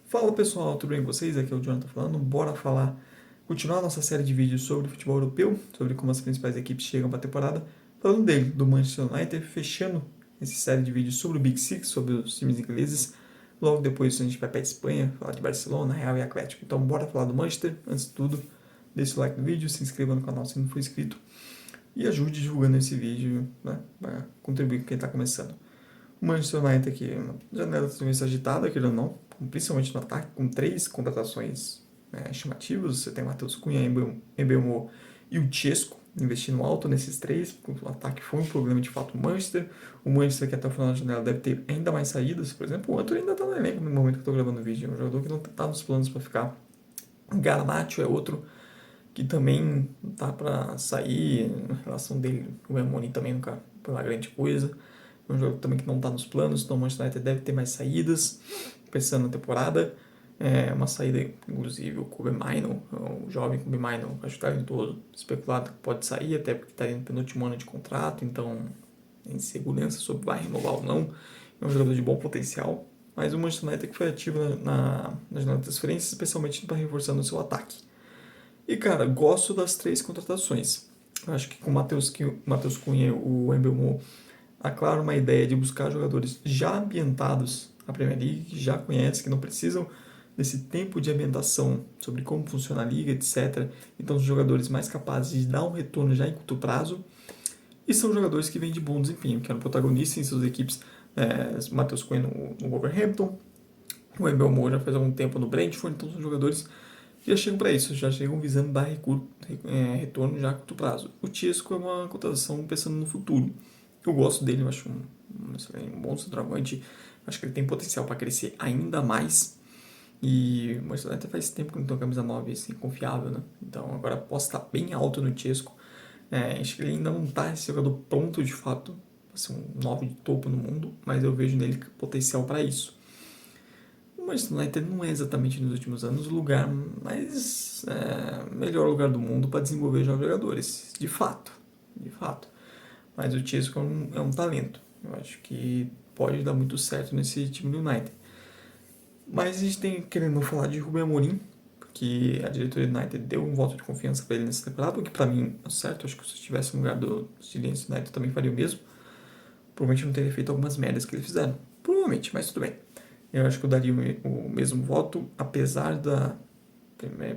Fala pessoal, tudo bem com vocês? Aqui é o Jonathan falando. Bora continuar nossa série de vídeos sobre futebol europeu, sobre como as principais equipes chegam para a temporada, falando dele, do Manchester United, fechando essa série de vídeos sobre o Big Six, sobre os times ingleses. Logo depois a gente vai para a Espanha, falar de Barcelona, Real e Atlético. Então bora falar do Manchester. Antes de tudo, deixe o like no vídeo, se inscreva no canal se não for inscrito e ajude divulgando esse vídeo, né, para contribuir com quem está começando. O Manchester United aqui, uma janela totalmente agitada, querendo ou não, principalmente no ataque, com 3 contratações chamativas. Você tem o Matheus Cunha, Embeumo e o Chesco investindo alto nesses 3, porque o ataque foi um problema de fato no Manchester. O Manchester que até o final da janela deve ter ainda mais saídas. Por exemplo, o Antony ainda está no elenco no momento que eu estou gravando o vídeo, é um jogador que não está nos planos para ficar. O Garnacho é outro que também não tá para sair. A relação dele com o Emoni também nunca foi uma grande coisa. É um jogo também que não está nos planos, então o Manchester United deve ter mais saídas, pensando na temporada. Uma saída, inclusive, o Kobe Mainoo, o jovem Kobe Mainoo, acho que talentoso, especulado que pode sair, até porque está no penúltimo ano de contrato, então tem insegurança sobre vai renovar ou não. É um jogador de bom potencial, mas o Manchester United que foi ativo na janela de transferências, especialmente para reforçando o seu ataque. E cara, gosto das 3 contratações. Acho que com o Matheus Cunha e o Embeumo aclara uma ideia de buscar jogadores já ambientados na Premier League, que já conhecem, que não precisam desse tempo de ambientação sobre como funciona a liga, etc. Então, são jogadores mais capazes de dar um retorno já em curto prazo. E são jogadores que vêm de bom desempenho, que eram protagonistas em suas equipes. Matheus Cunha no Wolverhampton, o Embeumo já faz algum tempo no Brentford, então são jogadores que já chegam para isso, já chegam visando dar retorno já a curto prazo. O Tiesco é uma contratação pensando no futuro. Eu gosto dele, eu acho um bom centroavante, acho que ele tem potencial para crescer ainda mais. E o Manchester United faz tempo que não tem uma camisa 9 assim, confiável, né? Então agora posso estar bem alto no Tiesco. Acho que ele ainda não está esse jogador pronto de fato para ser um 9 de topo no mundo, mas eu vejo nele potencial para isso. O Manchester United não é exatamente nos últimos anos o lugar mais melhor lugar do mundo para desenvolver jovens jogadores, de fato, de fato. Mas o Chesco é um talento. Eu acho que pode dar muito certo nesse time do United. Mas a gente tem querendo falar de Rubem Amorim, porque a diretoria do United deu um voto de confiança para ele nessa temporada, o que para mim é certo. Eu acho que se eu estivesse no lugar do Giants United eu também faria o mesmo. Provavelmente não teria feito algumas merdas que eles fizeram. Provavelmente, mas tudo bem. Eu acho que eu daria o mesmo voto, apesar da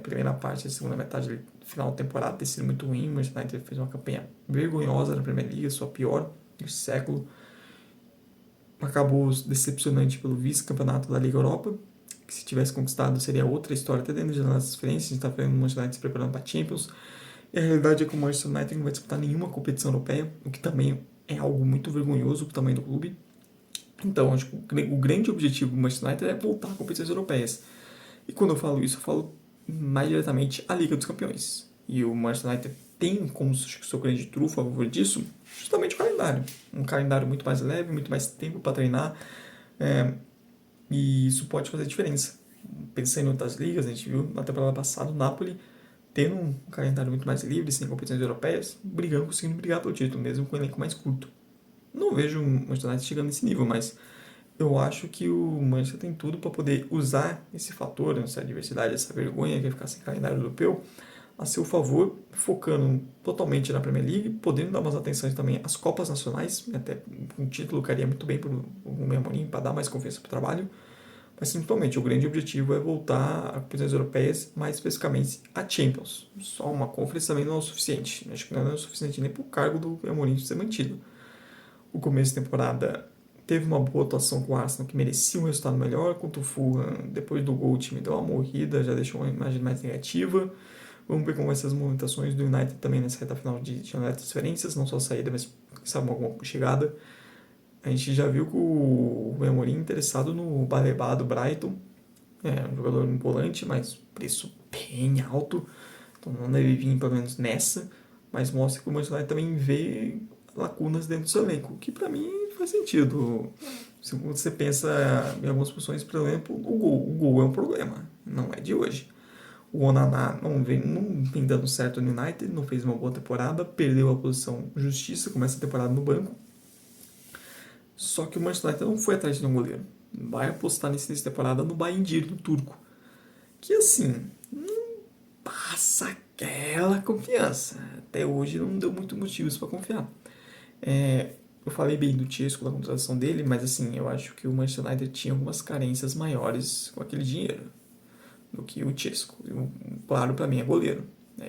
primeira parte, a segunda metade, final da temporada ter sido muito ruim. Mas o United fez uma campanha vergonhosa na Premier League, sua pior desse século. Acabou decepcionante pelo vice-campeonato da Liga Europa, que se tivesse conquistado seria outra história, até dentro de nossas transferências. A gente está vendo o Manchester United se preparando para a Champions. E a realidade é que o Manchester United não vai disputar nenhuma competição europeia, o que também é algo muito vergonhoso para o tamanho do clube. Então, acho que o grande objetivo do Manchester United é voltar a competições europeias. E quando eu falo isso, eu falo mais diretamente a Liga dos Campeões. E o Manchester United tem como seu grande trunfo a favor disso, justamente o calendário. Um calendário muito mais leve, muito mais tempo para treinar. E isso pode fazer diferença. Pensando em outras ligas, a gente viu na temporada passada o Napoli tendo um calendário muito mais livre, sem competições europeias, conseguindo brigar pelo título, mesmo com um elenco mais curto. Não vejo o Manchester United chegando nesse nível, mas eu acho que o Manchester tem tudo para poder usar esse fator, essa adversidade, essa vergonha que é ficar sem calendário europeu, a seu favor, focando totalmente na Premier League, podendo dar umas atenções também às Copas Nacionais, até um título caria muito bem para o Rubem Amorim, para dar mais confiança para o trabalho, mas simplesmente o grande objetivo é voltar a competições europeias, mais especificamente a Champions. Só uma conferência também não é o suficiente, acho que não é o suficiente nem para o cargo do Amorim ser mantido. O começo da temporada teve uma boa atuação com o Arsenal, que merecia um resultado melhor. Contra o Fulham, depois do gol, o time deu uma morrida, já deixou uma imagem mais negativa. Vamos ver como vai ser as movimentações do United também nessa reta final de janela de transferências, não só a saída, mas sabe, alguma chegada. A gente já viu que o Amorim interessado no Baleba do Brighton, um jogador volante, mas preço bem alto, então não deve vir pelo menos nessa, mas mostra que o Manchester United também vê lacunas dentro do seu elenco, que para mim faz sentido. Se você pensa em algumas posições, por exemplo, o gol é um problema, não é de hoje. O Onaná não vem dando certo no United, não fez uma boa temporada, perdeu a posição justiça, começa a temporada no banco. Só que o Manchester United não foi atrás de um goleiro. vai apostar nesse início de temporada no Bayindir, do turco. Que assim, não passa aquela confiança. Até hoje não deu muito motivos para confiar. Eu falei bem do Chesco, da contratação dele, mas assim, eu acho que o Manchester United tinha algumas carências maiores com aquele dinheiro do que o Chesco. Claro, para mim é goleiro.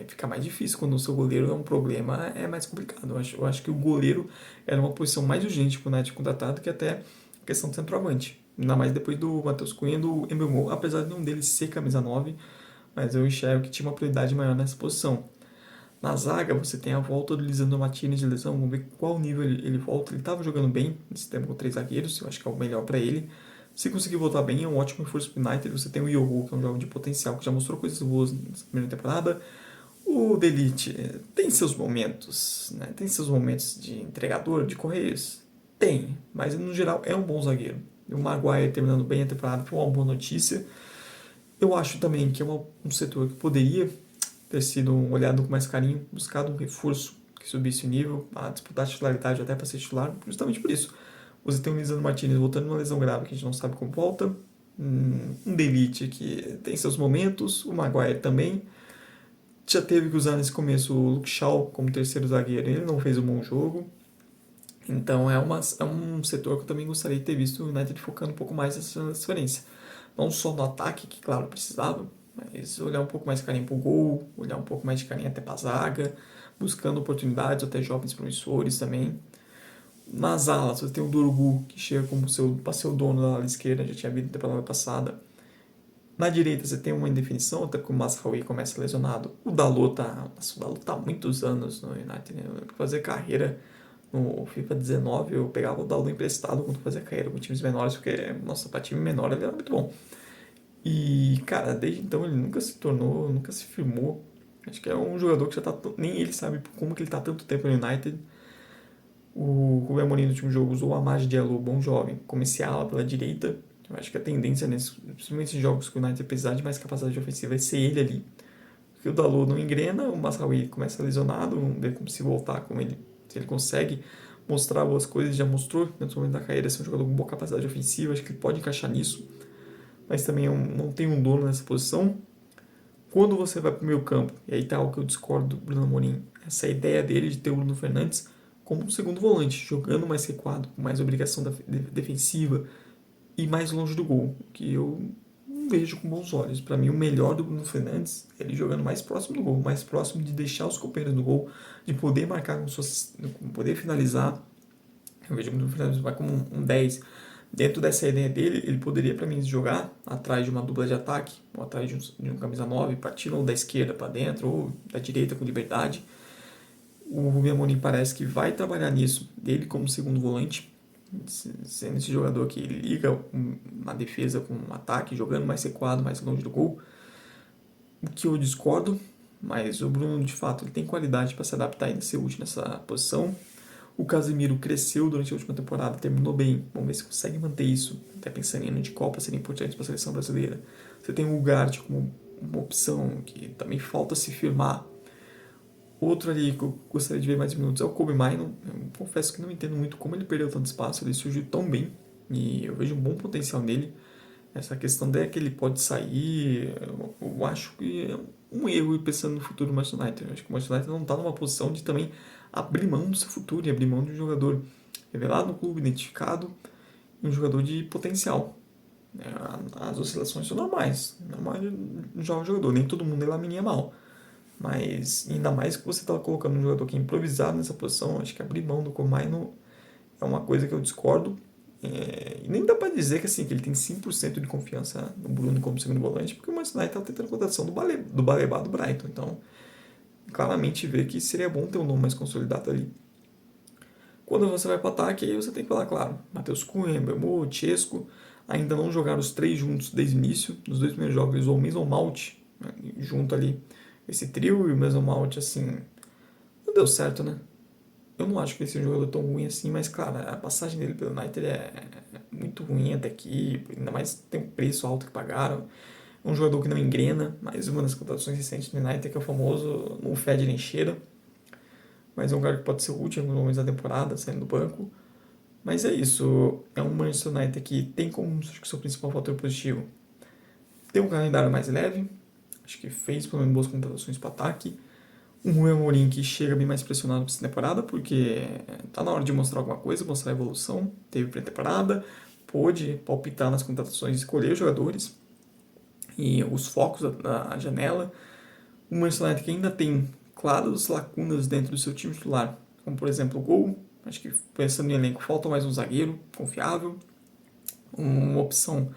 Fica mais difícil quando o seu goleiro é um problema, é mais complicado. Eu acho que o goleiro era uma posição mais urgente para o United contratado que até a questão do centroavante. Ainda mais depois do Matheus Cunha e do Embeumo, apesar de nenhum deles ser camisa 9, mas eu enxergo que tinha uma prioridade maior nessa posição. Na zaga, você tem a volta do Lisandro Martinez de lesão, vamos ver qual nível ele volta. Ele estava jogando bem nesse tempo com 3 zagueiros, eu acho que é o melhor para ele. Se conseguir voltar bem, é um ótimo reforço para o United. Você tem o Yoho, que é um jogador de potencial, que já mostrou coisas boas nessa primeira temporada. O Delite tem seus momentos, né? Tem seus momentos de entregador, de correios. Tem, mas no geral é um bom zagueiro. E o Maguire terminando bem a temporada foi uma boa notícia. Eu acho também que é um setor que poderia ter sido olhado com mais carinho, buscado um reforço que subisse o nível, a disputar a titularidade até para ser titular, justamente por isso. Você tem o Lisandro Martinez voltando numa lesão grave que a gente não sabe como volta, um Delite que tem seus momentos, o Maguire também. Já teve que usar nesse começo o Luke Shaw como terceiro zagueiro, ele não fez um bom jogo. Então é um setor que eu também gostaria de ter visto o United focando um pouco mais nessa transferência. Não só no ataque, que claro precisava, mas olhar um pouco mais de carinho para o gol, olhar um pouco mais de carinho até para a zaga, buscando oportunidades, até jovens promissores também. Nas alas, você tem o Dorgu, que chega como para ser o dono da ala esquerda, já tinha vindo na temporada passada. Na direita você tem uma indefinição, até que o Mazraoui começa lesionado. O Dalot tá há muitos anos no United, né? Fazer carreira no FIFA 19, eu pegava o Dalot emprestado quando fazia carreira com times menores, porque, nossa, para time menor ele era muito bom. E, cara, desde então ele nunca se firmou. Acho que é um jogador que já tá, nem ele sabe como que ele tá há tanto tempo no United. O Rubem Amorim no último jogo usou o Amad Diallo, bom jovem, como esse ala pela direita. Eu acho que a tendência, principalmente em jogos que o United precisar de mais capacidade ofensiva, vai ser ele ali. Porque o Dalot não engrena, o Mazraoui começa lesionado, vamos ver como se voltar com ele, se ele consegue mostrar boas coisas, já mostrou no momento da carreira ser um jogador com boa capacidade ofensiva, acho que ele pode encaixar nisso, mas também não tem um dono nessa posição. Quando você vai para o meio campo, e aí tá o que eu discordo do Bruno Amorim, essa ideia dele de ter o Bruno Fernandes como um segundo volante, jogando mais recuado, com mais obrigação defensiva e mais longe do gol, que eu não vejo com bons olhos. Para mim, o melhor do Bruno Fernandes é ele jogando mais próximo do gol, mais próximo de deixar os companheiros no gol, de poder marcar com poder finalizar. Eu vejo que o Bruno Fernandes vai como um 10. Dentro dessa ideia dele, ele poderia, para mim, jogar atrás de uma dupla de ataque, ou atrás de um camisa 9, partindo ou da esquerda para dentro, ou da direita com liberdade. O Rubem Amorim parece que vai trabalhar nisso, dele como segundo volante, sendo esse jogador que liga uma defesa com um ataque, jogando mais recuado, mais longe do gol. O que eu discordo, mas o Bruno, de fato, ele tem qualidade para se adaptar e ser útil nessa posição. O Casemiro cresceu durante a última temporada, terminou bem. Vamos ver se consegue manter isso, até pensando em ano de Copa, seria importante para a seleção brasileira. Você tem o Ugarte como uma opção que também falta se firmar. Outro ali que eu gostaria de ver mais minutos é o Kobe Mino. Eu confesso que não entendo muito como ele perdeu tanto espaço, ele surgiu tão bem e eu vejo um bom potencial nele. Essa questão de que ele pode sair, eu acho que é um erro ir pensando no futuro do Manchester United. Eu acho que o Manchester United não está numa posição de também abrir mão do seu futuro e abrir mão de um jogador revelado no clube, identificado, e um jogador de potencial. As oscilações são normais, normal de jogador, nem todo mundo é Lamine Yamal. Mas ainda mais que você está colocando um jogador que é improvisado nessa posição, acho que abrir mão do Comaino é uma coisa que eu discordo. E nem dá para dizer que, assim, que ele tem 100% de confiança no Bruno como segundo volante, porque o Manchester United está tentando a contratação do Baleba do Brighton. Então, claramente vê que seria bom ter um nome mais consolidado ali. Quando você vai para o ataque, aí você tem que falar, claro, Matheus Cunha, Mbeumo, Chesco, ainda não jogaram os três juntos desde o início. Nos dois primeiros jogos eles usou o Mason Mount, né, junto ali, esse trio, e o Mason Mount, assim, não deu certo, né? Eu não acho que ele seja um jogador tão ruim assim, mas, claro, a passagem dele pelo United é muito ruim até aqui, ainda mais tem um preço alto que pagaram. É um jogador que não engrena, mais uma das contratações recentes do United, que é o famoso não fede nem cheira, mas é um cara que pode ser útil em alguns momentos da temporada, saindo do banco. Mas é isso, é um Manchester United que tem como acho que seu principal fator positivo ter um calendário mais leve, acho que fez pelo menos boas contratações para ataque, um Rui Amorim que chega bem mais pressionado para essa temporada, porque tá na hora de mostrar alguma coisa, mostrar evolução, teve pré-temporada, pôde palpitar nas contratações, escolher jogadores e os focos da janela. O Manchester United que ainda tem claras lacunas dentro do seu time titular, como por exemplo o gol. Acho que pensando em elenco, falta mais um zagueiro confiável, uma opção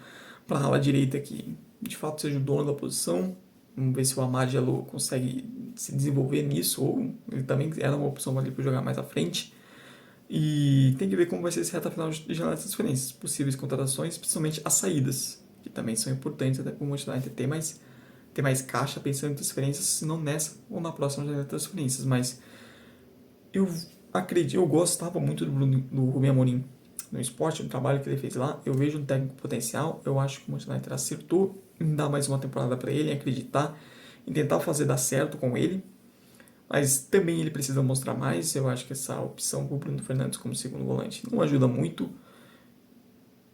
para a ala direita que de fato seja o dono da posição. Vamos ver se o Amad Diallo consegue se desenvolver nisso, ou ele também era uma opção ali para jogar mais à frente. E tem que ver como vai ser esse reta final de janela de transferências, possíveis contratações, principalmente as saídas, que também são importantes até para o Manchester United ter mais caixa pensando em transferências, se não nessa ou na próxima janela de transferências. Mas eu acredito, eu gostava muito do Rubem Amorim no esporte, no trabalho que ele fez lá. Eu vejo um técnico potencial, eu acho que o Manchester United acertou em dar mais uma temporada para ele, em acreditar, em tentar fazer dar certo com ele. Mas também ele precisa mostrar mais. Eu acho que essa opção para o Bruno Fernandes como segundo volante não ajuda muito.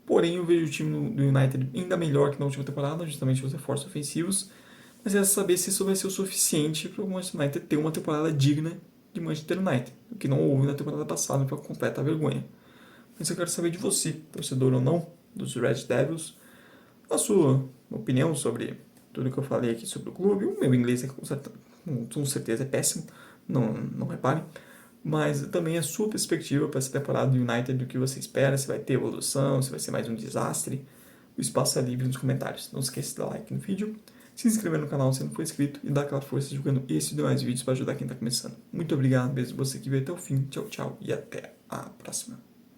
Porém, eu vejo o time do United ainda melhor que na última temporada, justamente os reforços ofensivos. Mas é saber se isso vai ser o suficiente para o Manchester United ter uma temporada digna de Manchester United, o que não houve na temporada passada, foi uma completa vergonha. Mas eu quero saber de você, torcedor ou não, dos Red Devils, a sua opinião sobre tudo que eu falei aqui sobre o clube. O meu inglês com certeza é péssimo, não repare. Mas também a sua perspectiva para essa temporada do United, do que você espera, se vai ter evolução, se vai ser mais um desastre. O espaço é livre nos comentários. Não esqueça de dar like no vídeo, se inscrever no canal se não for inscrito e dar aquela força divulgando esse e demais vídeos para ajudar quem está começando. Muito obrigado mesmo você que veio até o fim. Tchau, tchau e até a próxima.